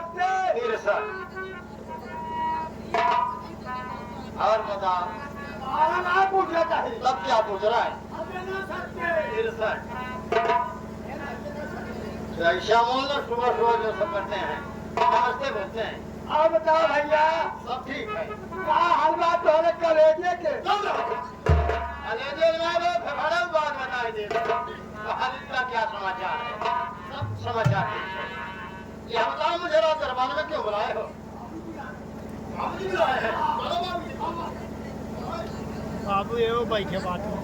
सकते। फिर सर और बता ना पूछना चाहिए। तब क्या पूछ रहा है? ना सकते। फिर सर ऐसा बोल दो सुबह सुबह जो सब करते हैं नमस्ते बोलते हैं। और बताओ भैया सब ठीक है। हलवा तोड़े कलेजे के कलेजे बना दो फिर बड़ा बात बताई दे का क्या समाचार है? सब समाचार ठीक है। यह बताओ मुझे रात दरबार में क्यों बुलाए हो? बुलाए हैं बाबू ये वो बैठे बात में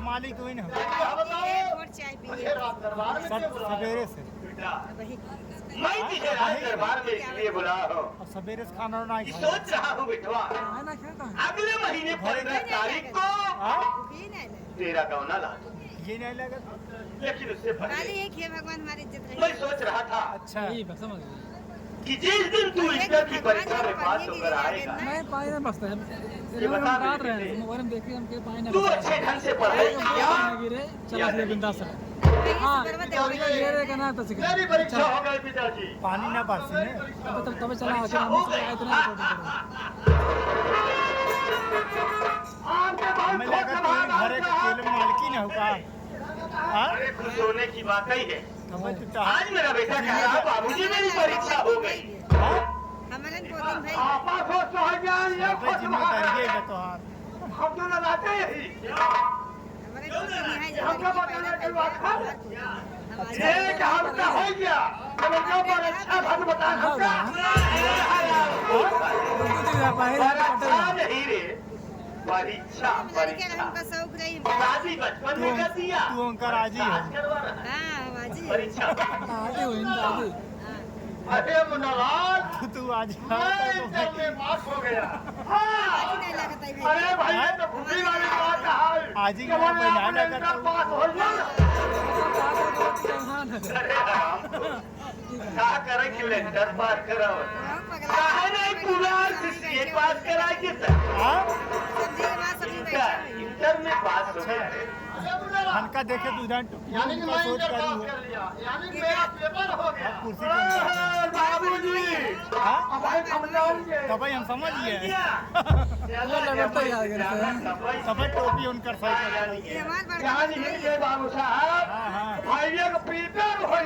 मालिक तो ही ना सवेरे से मैं तुझे रात दरबार में इसलिए बुला रहा हूँ। और सवेरे से खाना नहीं खाया सोच रहा हूँ बिटवा अगले महीने 15 तारीख को तेरा गौना ला दूं। ये नहीं लगा लेकिन उससे पहले भगवान हमारी इज्जत मैं सोच रहा था अच्छा समझ कि जिस दिन तू इंटर की परीक्षा में पास होकर आएगा नहीं पाए ना बसता है ये बता बात रहे हैं मोबाइल में देखे हम के पाए ना तू अच्छे ढंग से पढ़ाई किया गिरे चला से बिंदास है हाँ, ये रे का ना तो सिखा मेरी परीक्षा हो गई पिताजी। पानी ना बरसी ने तब चला आके हम से इतना हमें लगा तो घरे के केले में मालकी ना होगा अरे खुश होने की बात ही है। हमें तो आज मेरा बेटा कह रहा बाबूजी मेरी परीक्षा हो गई। हमारे पोतन भाई आपा को सहजान ये भाई जिम्मेदारी है तो हां हम तो लगाते ही हमारे पोतन है जो हमको बताने की बात है अच्छा एक हफ्ता हो गया मेरे को परीक्षा भर बता सकता परीक्षा नहीं रे परीक्षा परीक्षा हमका शौक रही शादी बचपन में कर दिया तू अंकर आज ही है हां बाजी परीक्षा आगे हो इन दादी अरे मुन्नालाल तू आज मैं में पास हो गया बाजी नहीं लगता है अरे भाई ये तो भूखी वाली बात है आज ही का महीना इंटर पास हो गया अरे राम का करे कि लेटर पास कराओ हाँ, पगला। काहे नहीं पूरा सीए पास कराए के हाँ सब्जी के बाद सब्जी बैठा है। इंटर में पास हो गए हनका देखे दूधान यानी कि उनका मैं सोच इंटर करी पास है कर लिया यानी कि मेरा पेपर हो गया अब कुर्सी पर बैठे हैं। बाबूजी हाँ हमारे समझाओगे तो भाई हम समझ लिए सब टोपी उनकर सही कर ये हमार बड़का क्या भाई नहीं है। ये बाबू साहब हाँ हाँ भाइयों का पेपर हो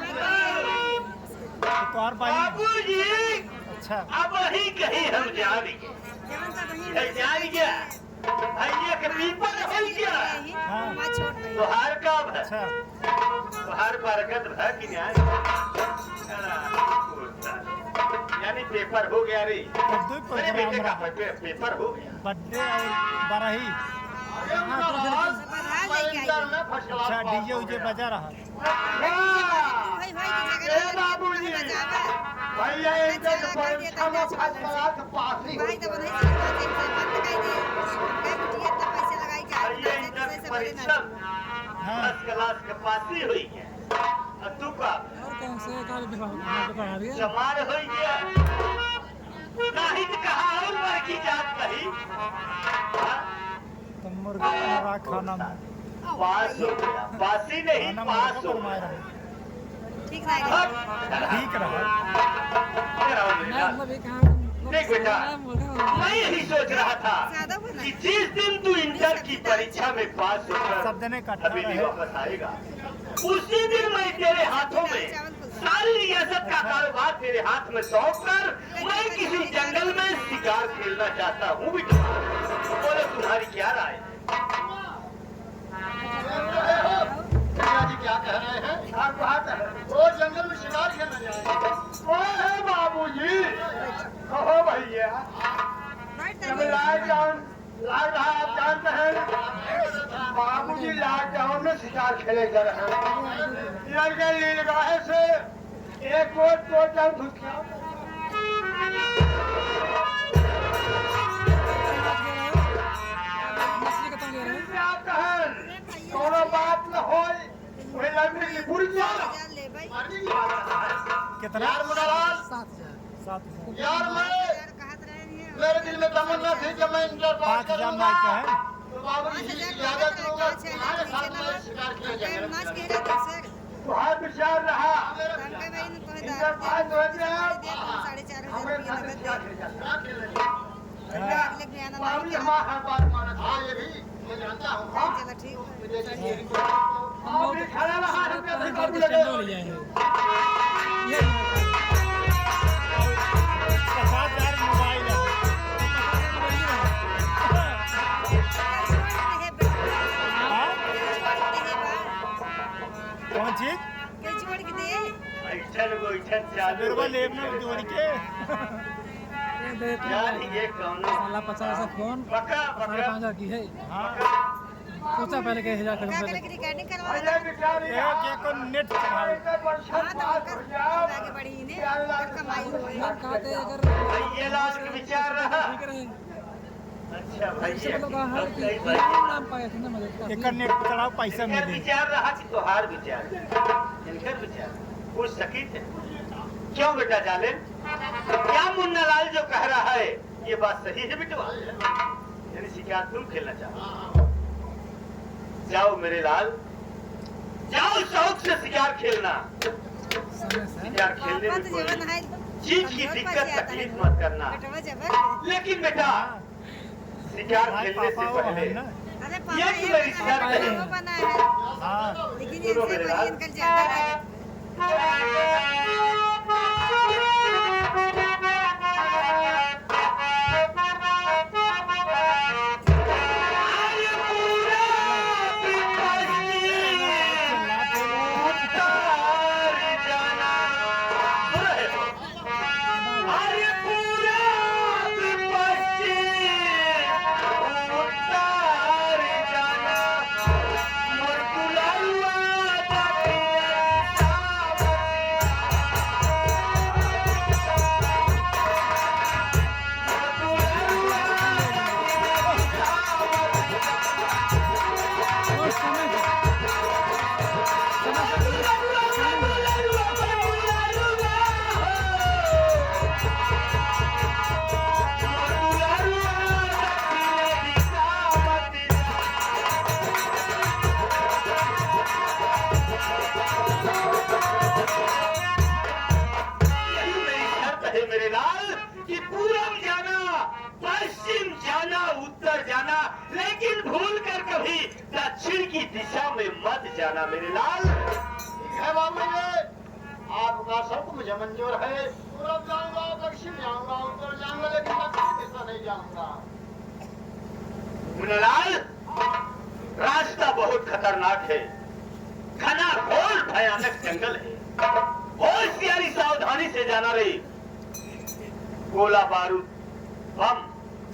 तो और भाई बाबूजी अच्छा अब वही कहीं हम जान गए जवन सा बहिन है, जान गया भैया के पेपर हो गया हाँ। हमार छोट भाई तुहार का है अच्छा तुहार बरकत है कि न्याय यानी पेपर हो गया रे तब दो मेरे बेटे प्रोग्राम का रहा पेपर हो गया बर्थडे और बरही अच्छा डीजे उजे बजा रहा भाई भाई की जगह बाबूजी बजावा भैया इंटर के परीक्षा में फर्स्ट क्लास पास ही भाई तो नहीं चलता है से मत लगाई दे क्या बिटिया इतना पैसे लगाई के आज भैया पैसे इंटर दूसरे से बड़े परीक्षा ना हाँ फर्स्ट क्लास के पास ही हुई है और तू का और कौन से काल पढ़ा रही है जमार हो गया नहीं तो कहा और लड़की जात कही हाँ? तो मुर्गा हमारा खाना में पास हो गया पास ही नहीं खाना पास मुर्गा हो पर मार गया रहा ठीक रहेगा ठीक रहा ना मतलब ये कहा देख बेटा मैं यही सोच रहा था सादा बना कि जिस दिन तू इंटर की परीक्षा में पास होकर सब जने इकट्ठा अभी भी रहे वापस आएगा उसी दिन मैं तेरे हाथों में सारी रियासत का कारोबार तेरे हाथ में सौंप कर मैं किसी जंगल में शिकार खेलना चाहता हूँ बेटा बोलो तुम्हारी क्या राय है? जी क्या कह रहे हैं क्या बात है वो जंगल में शिकार खेलने जाएंगे कौन है बाबूजी कहो भैया जब लॉकडाउन लग रहा आप जानते हैं बाबूजी लॉकडाउन में शिकार खेले जा रहे हैं लड़के लीलगाहे से एक कोट तो जब घुसिया मछली का तंग रहे कोनो बात न हो वही लड़के की बुरी जान हजार ले भाई मरने की बात कर रहा है कितना यार मुराद 7,000 यार मैं यार कहत रहे हैं मेरे दिल में तमन्ना थी कि मैं इंटर पास 5,000 करूंगा माइक का है तो बाबूजी की इजाजत लूंगा तुम्हारे साथ में शिकार किया जाएगा नाच के रहा सर बहुत विचार रहा तनका भाई ने कोई इंटर पास हो गया दे 4,500 हमें रुपया नगद दे क्या अगले बयाना बाबूजी नहीं हमारा हर बात माना हाँ ये भी मैं जानता हूँ चलो ठीक है विदेशी बाबूजी खड़ा रहा है पानी बाबू करके लगे चंडो ले जाएंगे ये 50,000 मोबाइल है हाँ? कौन चीज जोड़ के दे ऐठन को ऐठन चालू बिरवा लेब में जोड़ के ये दे यार ये कौन साला 50 का फोन बका बका 5,500 की है हाँ सोचा पहले के 1,000 क्या खरीद करे कि रिकॉर्डिंग करवा भैया बेचारी एक एक को नेट चढ़ाओ हां तो कर आगे बढ़ी ने जब कमाई होई हम कहते अगर ये लास्ट विचार रहा ठीक रहे अच्छा इससे भैया मतलब कहा है कि सही बात है। नाम पाए थे ना मदद एक नेट चढ़ाओ पैसा इनकर मिले विचार रहा कि तोहार विचार इनकर विचार पूछ सकी थे क्यों बेटा जाले क्या मुन्ना लाल जो कह रहा है ये बात सही है बिटवा यानी शिकार तुम खेलना चाहो जाओ मेरे लाल जाओ शौक से शिकार खेलना समय से शिकार खेलने पापा में तो जीवन कोई है चीज की दिक्कत तकलीफ मत करना बेटवा जबर लेकिन बेटा शिकार भाई खेलने से पापा वो पहले है ना अरे ये पापा कि ये मेरी शर्त है। वो बना है हाँ लेकिन सुनो इनसे मेरे बड़ी लाल। इनका ज्यादा है जाना रहे मेरे लाल कि पूरब जाना, पश्चिम जाना, उत्तर जाना, लेकिन भूल कर कभी दक्षिण की दिशा में मत जाना मेरे लाल। ठीक है बाबू जी, आपका शब्द मुझे मंजूर है। पूरब जाऊंगा, दक्षिण जाऊंगा, उत्तर जाऊंगा, लेकिन दक्षिण दिशा नहीं जाऊंगा। मुन्नालाल, रास्ता बहुत खतरनाक है, घना घोर भयानक जंगल है, होशियारी सावधानी से जाना रे। गोला बारूद बम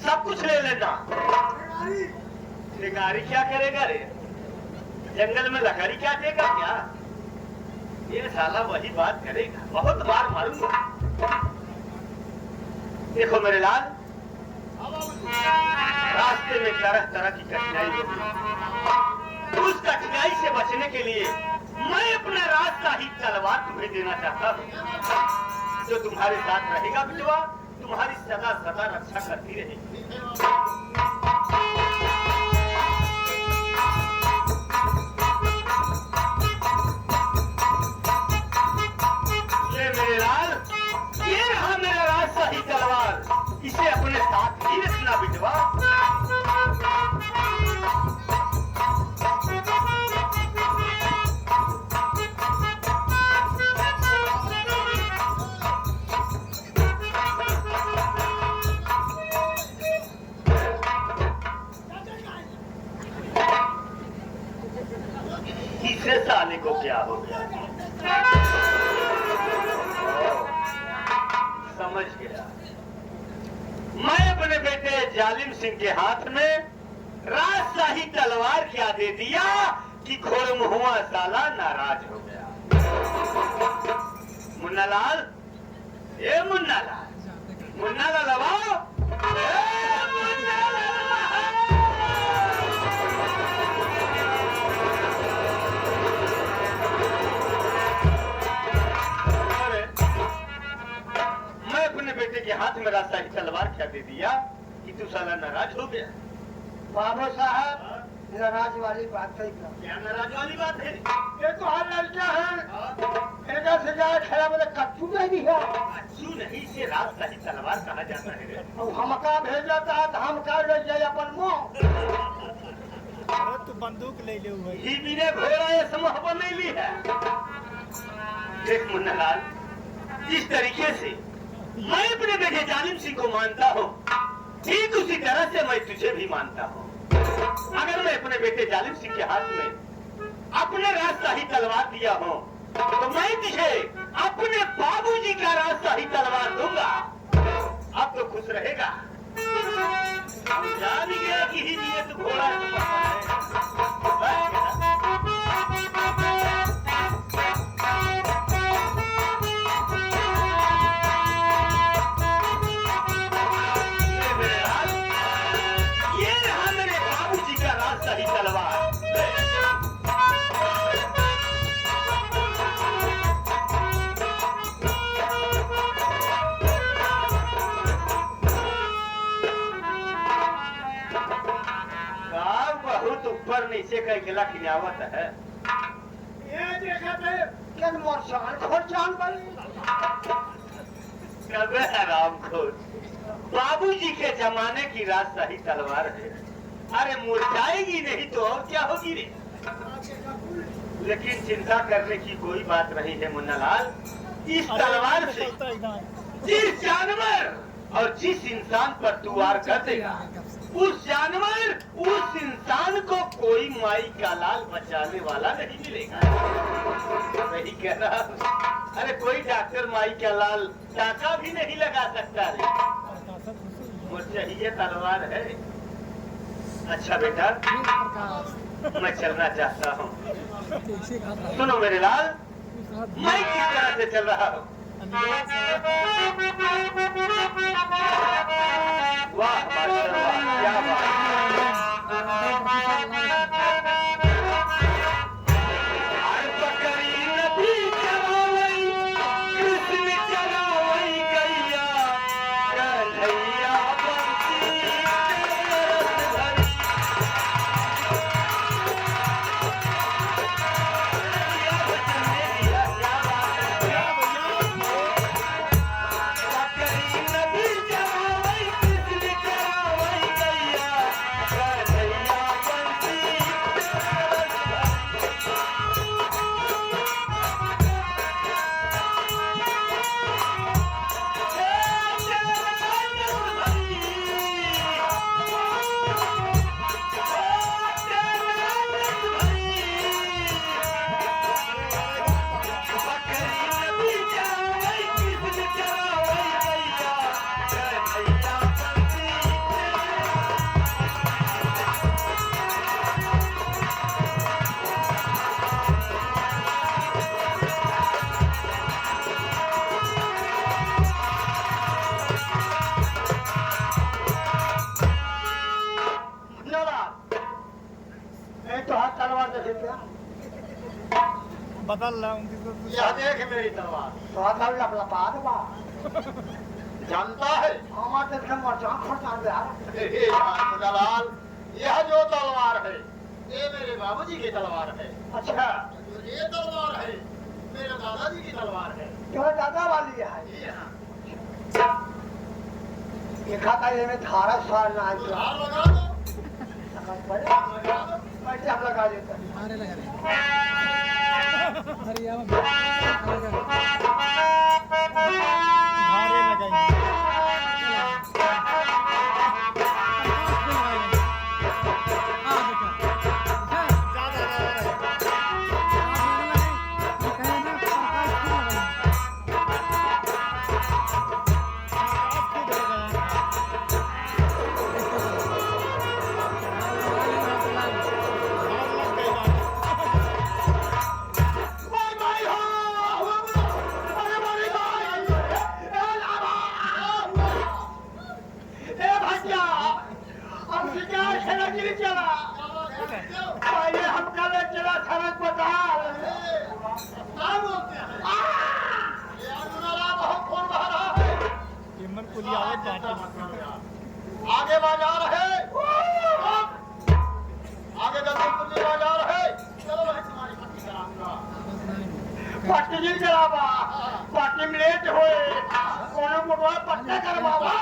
सब कुछ ले लेना। शिकारी क्या करेगा रे? जंगल में लकड़ी क्या देगा क्या? ये साला वही बात करेगा, बहुत मार मारूंगा। देखो मेरे लाल, रास्ते में तरह तरह की कठिनाई होगी। उस कठिनाई से बचने के लिए मैं अपना रास्ता ही तलवार तुम्हें देना चाहता हूँ, जो तुम्हारे साथ रहेगा बिटवा, तुम्हारी सदा सदा रक्षा करती रहेगी। ये मेरे लाल, ये रहा मेरा रास्ता ही तलवार, इसे अपने साथ ही रखना बिटवा। इसे साले को क्या हो गया? समझ गया। मैं अपने बेटे जालिम सिंह के हाथ में राजशाही तलवार क्या दे दिया कि घोड़मुहुआ साला नाराज हो गया। मुन्नालाल, ए मुन्नालाल, मुन्नालाल लगाओ। मैं अपने बेटे के हाथ में राजशाही तलवार क्या दे दिया कि तू साला नाराज हो गया। बाबू साहब, नाराज वाली बात है क्या नाराज वाली बात है? ये तो हर लड़का है, इनका से जाए खड़ा बोले कच्चू नहीं है। अच्छू नहीं, से राजशाही तलवार कहा जाता है रे। अब हमका भेज जाता है तो हम का ले जाए अपन मुंह। अरे तू बंदूक ले ले हुए। ही बिने घोड़ा ये समूह पर नहीं ली है। देख मुन्नालाल, जिस तरीके से मैं अपने बेटे जालिम सिंह को मानता हूँ, ठीक उसी तरह से मैं तुझे भी मानता हूँ। अगर मैं अपने बेटे जालिम सिंह के हाथ में अपने राजशाही तलवार दिया हूँ, तो मैं तुझे अपने बाबूजी का राजशाही तलवार दूंगा। अब तो खुश रहेगा। हम जान ही गया कि ही नियत घोड़ा है तो पता है। ये रहा मेरे बाबूजी का राजशाही तलवार। बहुत ऊपर नीचे का गिला खिलावत है। ये देखा थे किन मोरचान खोरचान बनी। कबे हरामखोर, बाबूजी के जमाने की राजशाही तलवार है। अरे मुरझाएगी नहीं तो और क्या होगी रे? लेकिन चिंता करने की कोई बात नहीं है मुन्नालाल। इस तलवार से जिस जानवर और जिस इंसान पर तू वार कर देगा, उस जानवर, उस इंसान को कोई माई का लाल बचाने वाला नहीं मिलेगा। सही कह रहा हूँ। अरे कोई डॉक्टर माई का लाल टाका भी नहीं लगा सकता रे। मुझे ये तलवार है। अच्छा बेटा, मैं चलना चाहता हूँ। सुनो मेरे लाल, मैं किस तरह से चल रहा हूँ। वाह माशाअल्लाह, क्या बदल रहा हूँ किसी को। यह देख मेरी तलवार, स्वाद लपलपा दबा जानता है हमार देख के मर जा खटा दे मुन्नालाल, यह जो तलवार है ये मेरे बाबूजी की तलवार है। अच्छा जो ये तलवार है मेरे दादाजी की तलवार है। तेरे दादा वाली है जी हाँ। ये खाता ये में धारा साल ना आई हार लगा दो, बड़े हार लगा दो। पैसे हम लगा देते हैं अरे लगा रहे अरे यार भारे लगाई। ज्यादा लगा रहा है। आवाज खूब लगाया। हार लग गई बात। भाई भाई हो अरे बड़ी भाई ए लावा ए भैया हम शिकार खेला गिर चला पहले हम कल चला सड़क बाजार बहुत खून बहा रहा है टिम्बर पुलिया आवाज जाती। आगे बाजार है, आगे गंदपुर बाजार है। चलो मैं तुम्हारी पट्टी कराऊंगा। पट्टी गिर चलावा पट्टी में लेट होए कोनो मुड़वा पट्टा करवावा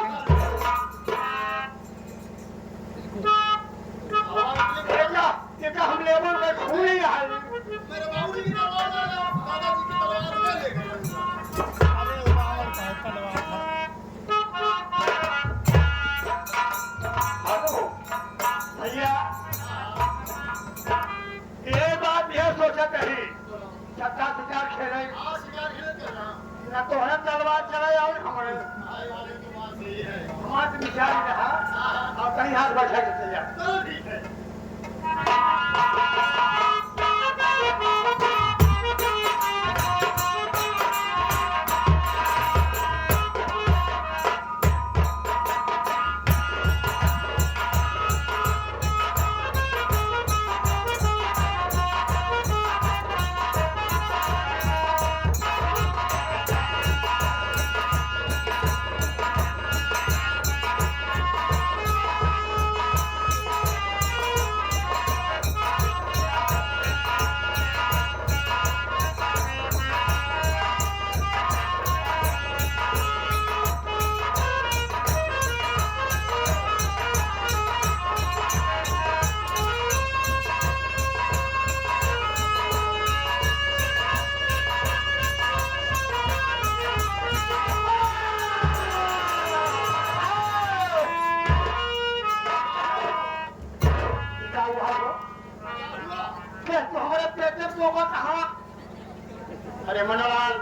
भैया ये का हम लेबर में खून ही रहा मेरे बाबूजी की तलवार ले लो, दादाजी की तलवार ले ले। अरे उबावर का है तलवार था। हेलो भैया ये बात यह सोचा कहीं छक्का शिकार खेले हाँ, शिकार खेले थे ना। न तो है तलवार चला और हमारे भाई वाले की बात सही है। हमारे मिसाल रहा और कहीं हाथ बैठा के चले चलो ठीक है। अरे मनोलाल,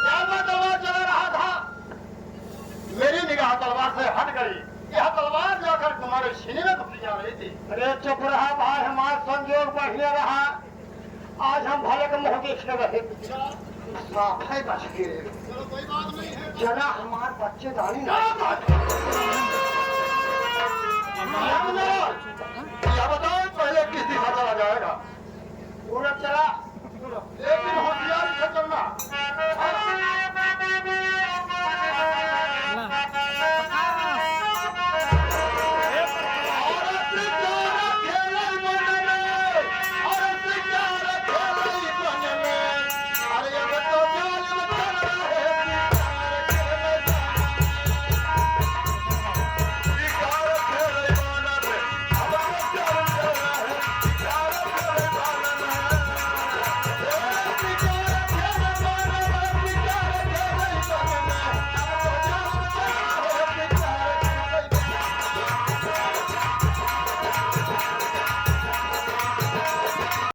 क्या मैं तलवार चला रहा था, मेरी निगाह तलवार से हट गई। यह तलवार जाकर तुम्हारे सीने में घुसी जा रही थी। अरे चुप रहा भाई, हमारा संजोग बढ़िया रहा। आज हम भले के मुंह देखने रहे साफ है बच के। चलो कोई बात नहीं है। चला हमारे बच्चे दानी ना यह बताओ पहले किस दिशा चला जाएगा। पूरा चला लेकिन होशियारी से चलना।